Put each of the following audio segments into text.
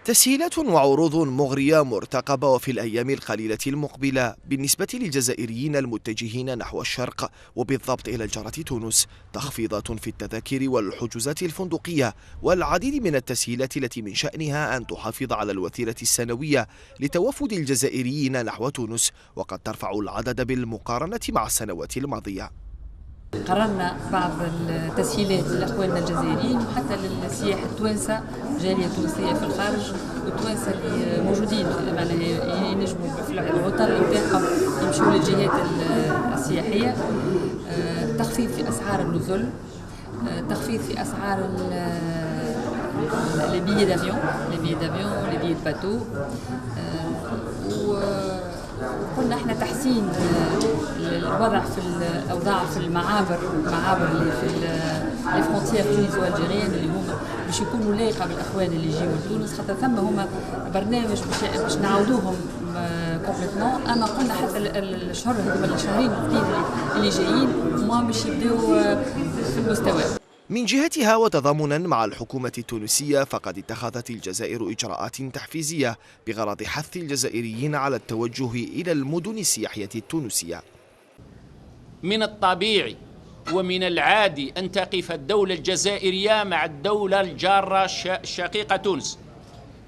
تسهيلات وعروض مغرية مرتقبة وفي الأيام القليلة المقبلة بالنسبة للجزائريين المتجهين نحو الشرق وبالضبط إلى الجارة تونس، تخفيضات في التذاكر والحجوزات الفندقية والعديد من التسهيلات التي من شأنها أن تحافظ على الوتيرة السنوية لتوافد الجزائريين نحو تونس، وقد ترفع العدد بالمقارنة مع السنوات الماضية. قررنا بعض التسهيلات لأخواننا الجزائريين وحتى للسياح التوانسة، جالية تونسية في الخارج والتوانسة اللي موجودين معناها ينجموا في العطل نتاعهم يمشوا للجهات السياحية. تخفيض في أسعار النزل، تخفيض في أسعار لي بيي دافيون، لي بيي باتو. قلنا احنا تحسين الوضع في الاوضاع في المعابر اللي في الفرونتيير تونسية والجيريان اللي هما باش يكونوا لايقه بالاخوان اللي يجيو لتونس، خاطر ثم هما برنامج باش نعاودوهم كومبليتمون. اما قلنا حتى الشهر هذوما الشهرين اللي جايين هما باش يبداو في المستوى. من جهتها وتضامنا مع الحكومة التونسية فقد اتخذت الجزائر إجراءات تحفيزية بغرض حث الجزائريين على التوجه إلى المدن السياحية التونسية. من الطبيعي ومن العادي أن تقف الدولة الجزائرية مع الدولة الجارة الشقيقة تونس.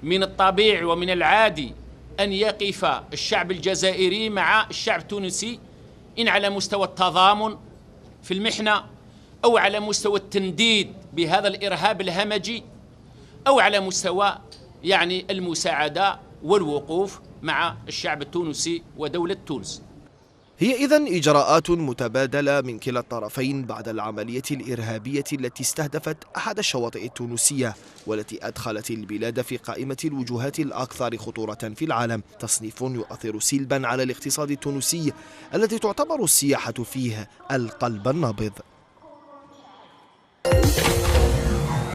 من الطبيعي ومن العادي أن يقف الشعب الجزائري مع الشعب التونسي إن على مستوى التضامن في المحنة، أو على مستوى التنديد بهذا الإرهاب الهمجي، أو على مستوى المساعدة والوقوف مع الشعب التونسي ودولة تونس. هي إذن إجراءات متبادلة من كلا الطرفين بعد العملية الإرهابية التي استهدفت أحد الشواطئ التونسية والتي أدخلت البلاد في قائمة الوجهات الأكثر خطورة في العالم، تصنيف يؤثر سلبا على الاقتصاد التونسي التي تعتبر السياحة فيه القلب النابض.